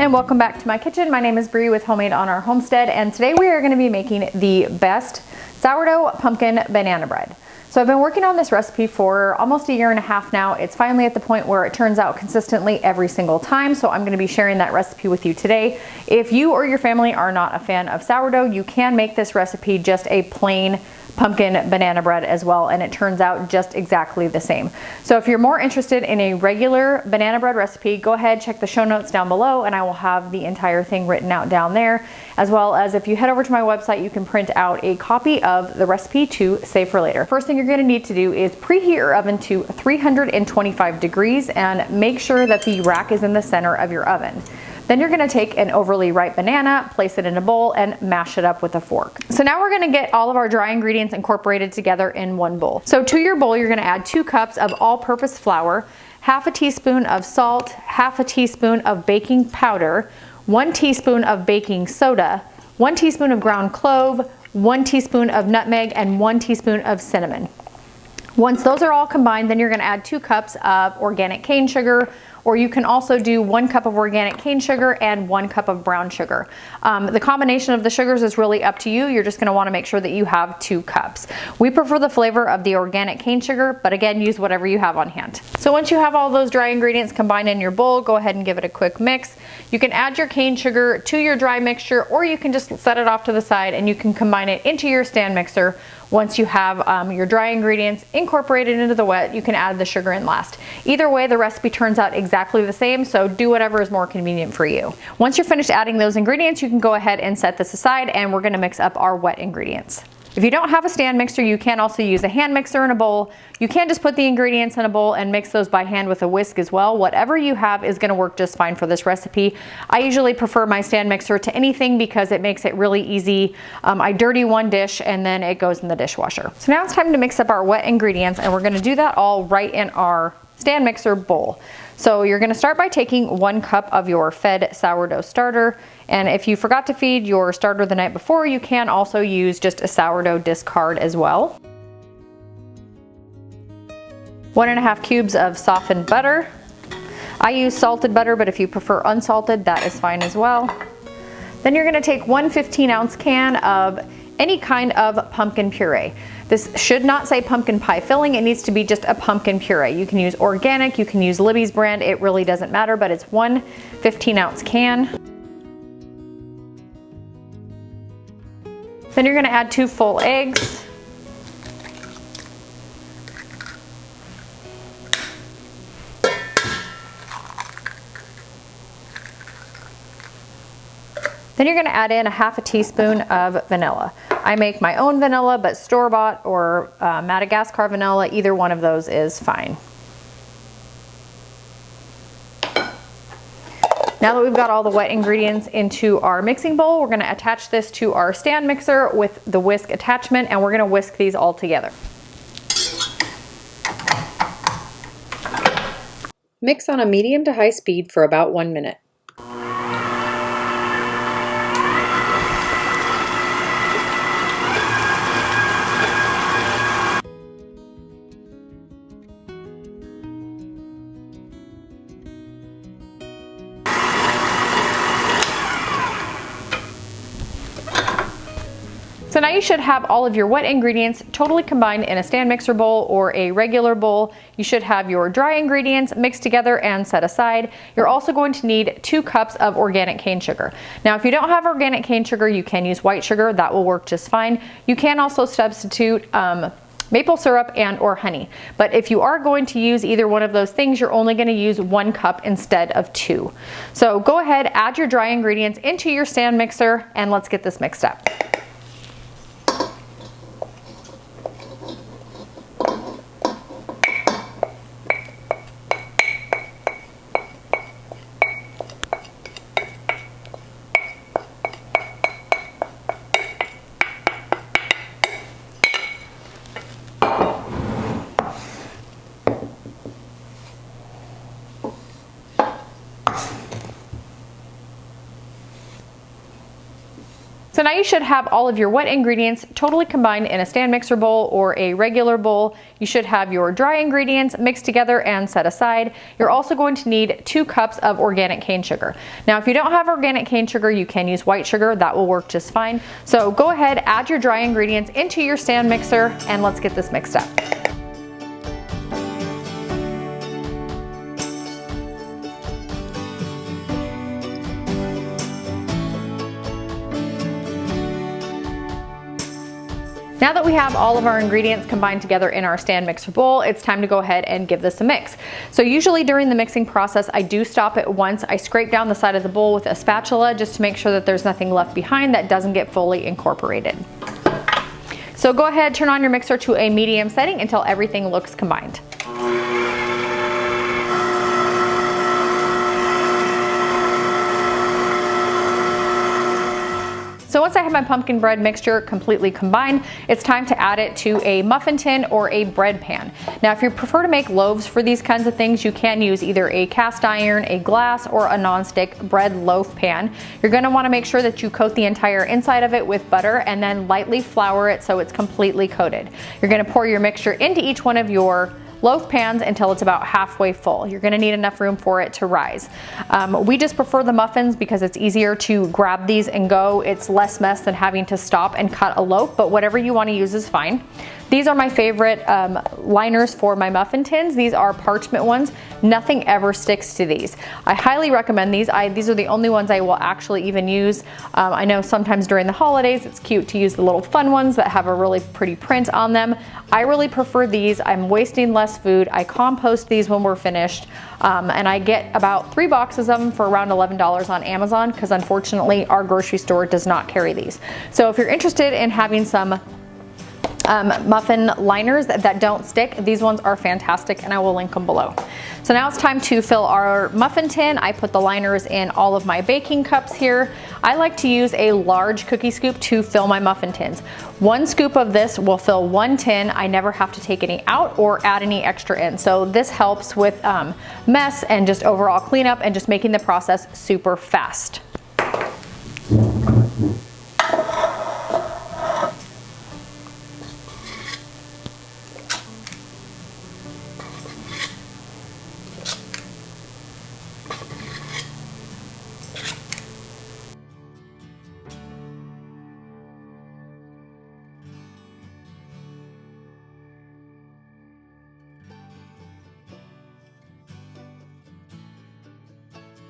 and welcome back to my kitchen. My name is Bree with Homemade on our Homestead, and today we are going to be making the best sourdough pumpkin banana bread. So I've been working on this recipe for almost a year and a half now. It's finally at the point where it turns out consistently every single time, so I'm going to be sharing that recipe with you today. If you or your family are not a fan of sourdough, you can make this recipe just a plain pumpkin banana bread as well, and it turns out just exactly the same. So if you're more interested in a regular banana bread recipe, go ahead, check the show notes down below, and I will have the entire thing written out down there, as well as if you head over to my website, you can print out a copy of the recipe to save for later. First thing you're going to need to do is preheat your oven to 325 degrees and make sure that the rack is in the center of your oven. Then you're gonna take an overly ripe banana, place it in a bowl, and mash it up with a fork. So now we're gonna get all of our dry ingredients incorporated together in one bowl. So to your bowl, you're gonna add 2 cups of all-purpose flour, half a teaspoon of salt, half a teaspoon of baking powder, 1 teaspoon of baking soda, 1 teaspoon of ground clove, 1 teaspoon of nutmeg, and 1 teaspoon of cinnamon. Once those are all combined, then you're gonna add 2 cups of organic cane sugar, or you can also do 1 cup of organic cane sugar and 1 cup of brown sugar. The combination of the sugars is really up to you. You're just gonna wanna make sure that you have 2 cups. We prefer the flavor of the organic cane sugar, but again, use whatever you have on hand. So once you have all those dry ingredients combined in your bowl, go ahead and give it a quick mix. You can add your cane sugar to your dry mixture, or you can just set it off to the side and you can combine it into your stand mixer. Once you have your dry ingredients incorporated into the wet, you can add the sugar in last. Either way, the recipe turns out exactly the same, so do whatever is more convenient for you. Once you're finished adding those ingredients, you can go ahead and set this aside, and we're gonna mix up our wet ingredients. If you don't have a stand mixer, you can also use a hand mixer in a bowl. You can just put the ingredients in a bowl and mix those by hand with a whisk as well. Whatever you have is gonna work just fine for this recipe. I usually prefer my stand mixer to anything because it makes it really easy. I dirty 1 dish and then it goes in the dishwasher. So now it's time to mix up our wet ingredients, and we're gonna do that all right in our stand mixer bowl. So you're gonna start by taking 1 cup of your fed sourdough starter. And if you forgot to feed your starter the night before, you can also use just a sourdough discard as well. 1½ cubes of softened butter. I use salted butter, but if you prefer unsalted, that is fine as well. Then you're gonna take 1 15-ounce can of any kind of pumpkin puree. This should not say pumpkin pie filling, it needs to be just a pumpkin puree. You can use organic, you can use Libby's brand, it really doesn't matter, but it's 1 15-ounce can. Then you're gonna add 2 full eggs. Then you're gonna add in a half a teaspoon of vanilla. I make my own vanilla, but store-bought or Madagascar vanilla, either one of those is fine. Now that we've got all the wet ingredients into our mixing bowl, we're gonna attach this to our stand mixer with the whisk attachment, and we're gonna whisk these all together. Mix on a medium to high speed for about 1 minute. So now you should have all of your wet ingredients totally combined in a stand mixer bowl or a regular bowl. You should have your dry ingredients mixed together and set aside. You're also going to need 2 cups of organic cane sugar. Now, if you don't have organic cane sugar, you can use white sugar. That will work just fine. You can also substitute maple syrup and or honey. But if you are going to use either one of those things, you're only gonna use 1 cup instead of 2. So go ahead, add your dry ingredients into your stand mixer, and let's get this mixed up. So now you should have all of your wet ingredients totally combined in a stand mixer bowl or a regular bowl. You should have your dry ingredients mixed together and set aside. You're also going to need 2 cups of organic cane sugar. Now, if you don't have organic cane sugar, you can use white sugar. That will work just fine. So go ahead, add your dry ingredients into your stand mixer, and let's get this mixed up. Now that we have all of our ingredients combined together in our stand mixer bowl, it's time to go ahead and give this a mix. So usually during the mixing process, I do stop it once. I scrape down the side of the bowl with a spatula just to make sure that there's nothing left behind that doesn't get fully incorporated. So go ahead, turn on your mixer to a medium setting until everything looks combined. So once I have my pumpkin bread mixture completely combined, it's time to add it to a muffin tin or a bread pan. Now, if you prefer to make loaves for these kinds of things, you can use either a cast iron, a glass, or a non-stick bread loaf pan. You're gonna wanna make sure that you coat the entire inside of it with butter and then lightly flour it so it's completely coated. You're gonna pour your mixture into each one of your loaf pans until it's about halfway full. You're gonna need enough room for it to rise. We just prefer the muffins because it's easier to grab these and go. It's less mess than having to stop and cut a loaf, but whatever you wanna use is fine. These are my favorite liners for my muffin tins. These are parchment ones. Nothing ever sticks to these. I highly recommend these. These are the only ones I will actually even use. I know sometimes during the holidays it's cute to use the little fun ones that have a really pretty print on them. I really prefer these. I'm wasting less food. I compost these when we're finished. And I get about 3 boxes of them for around $11 on Amazon because unfortunately our grocery store does not carry these. So if you're interested in having some muffin liners that don't stick, these ones are fantastic and I will link them below. So now it's time to fill our muffin tin. I put the liners in all of my baking cups here. I like to use a large cookie scoop to fill my muffin tins. 1 scoop of this will fill 1 tin. I never have to take any out or add any extra in. So this helps with mess and just overall cleanup and just making the process super fast.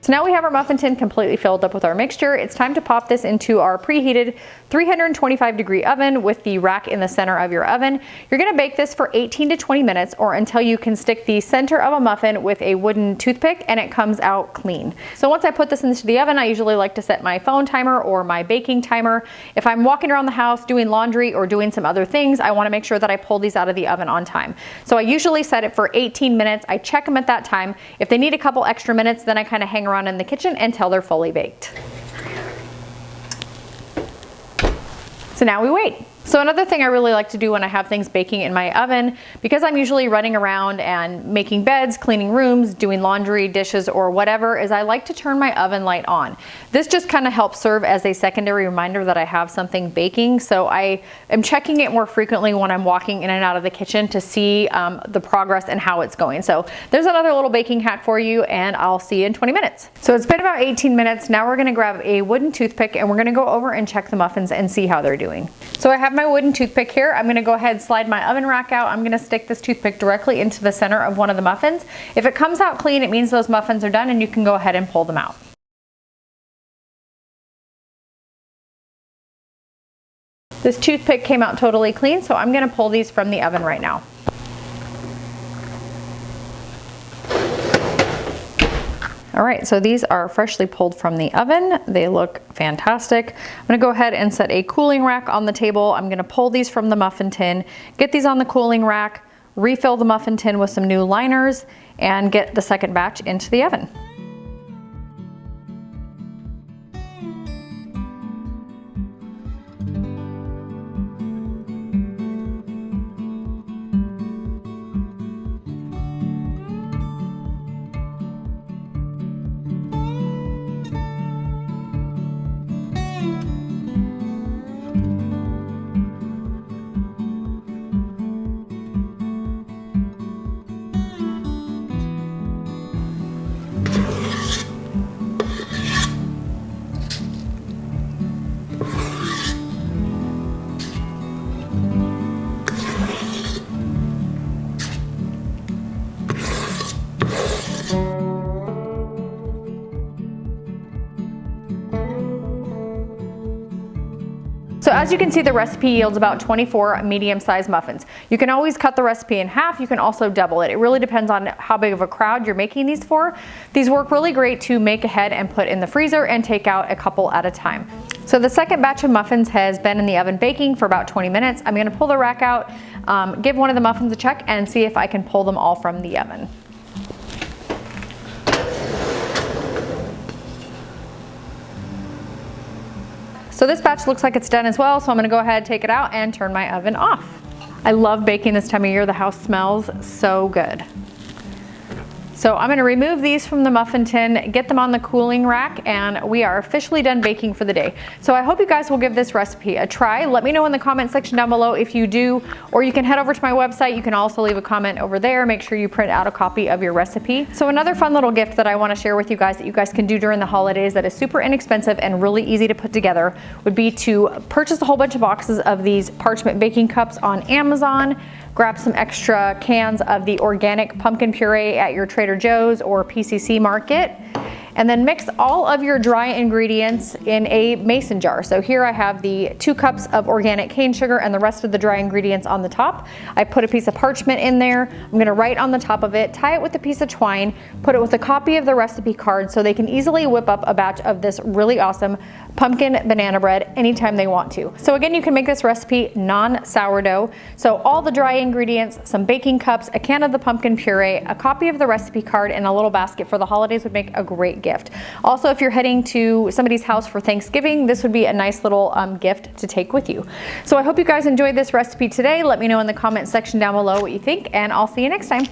So now we have our muffin tin completely filled up with our mixture. It's time to pop this into our preheated 325-degree oven with the rack in the center of your oven. You're gonna bake this for 18 to 20 minutes or until you can stick the center of a muffin with a wooden toothpick and it comes out clean. So once I put this into the oven, I usually like to set my phone timer or my baking timer. If I'm walking around the house doing laundry or doing some other things, I wanna make sure that I pull these out of the oven on time. So I usually set it for 18 minutes. I check them at that time. If they need a couple extra minutes, then I kind of hang around in the kitchen until they're fully baked. So now we wait. So another thing I really like to do when I have things baking in my oven, because I'm usually running around and making beds, cleaning rooms, doing laundry, dishes, or whatever, is I like to turn my oven light on. This just kind of helps serve as a secondary reminder that I have something baking. So I am checking it more frequently when I'm walking in and out of the kitchen to see the progress and how it's going. So there's another little baking hack for you, and I'll see you in 20 minutes. So it's been about 18 minutes. Now we're gonna grab a wooden toothpick and we're gonna go over and check the muffins and see how they're doing. So I have my wooden toothpick here. I'm gonna go ahead and slide my oven rack out. I'm gonna stick this toothpick directly into the center of one of the muffins. If it comes out clean, it means those muffins are done and you can go ahead and pull them out. This toothpick came out totally clean, so I'm gonna pull these from the oven right now. All right, so these are freshly pulled from the oven. They look fantastic. I'm gonna go ahead and set a cooling rack on the table. I'm gonna pull these from the muffin tin, get these on the cooling rack, refill the muffin tin with some new liners, and get the second batch into the oven. So as you can see, the recipe yields about 24 medium-sized muffins. You can always cut the recipe in half. You can also double it. It really depends on how big of a crowd you're making these for. These work really great to make ahead and put in the freezer and take out a couple at a time. So the second batch of muffins has been in the oven baking for about 20 minutes. I'm gonna pull the rack out, give one of the muffins a check, and see if I can pull them all from the oven. So this batch looks like it's done as well, so I'm gonna go ahead, take it out, and turn my oven off. I love baking this time of year. The house smells so good. So I'm gonna remove these from the muffin tin, get them on the cooling rack, and we are officially done baking for the day. So I hope you guys will give this recipe a try. Let me know in the comment section down below if you do, or you can head over to my website. You can also leave a comment over there. Make sure you print out a copy of your recipe. So another fun little gift that I wanna share with you guys that you guys can do during the holidays that is super inexpensive and really easy to put together would be to purchase a whole bunch of boxes of these parchment baking cups on Amazon. Grab some extra cans of the organic pumpkin puree at your Trader Joe's or PCC market, and then mix all of your dry ingredients in a mason jar. So here I have the 2 cups of organic cane sugar and the rest of the dry ingredients on the top. I put a piece of parchment in there. I'm gonna write on the top of it, tie it with a piece of twine, put it with a copy of the recipe card so they can easily whip up a batch of this really awesome pumpkin banana bread anytime they want to. So again, you can make this recipe non-sourdough. So all the dry ingredients, some baking cups, a can of the pumpkin puree, a copy of the recipe card, and a little basket for the holidays would make a great gift. Also, if you're heading to somebody's house for Thanksgiving, this would be a nice little gift to take with you. So I hope you guys enjoyed this recipe today. Let me know in the comment section down below what you think, and I'll see you next time.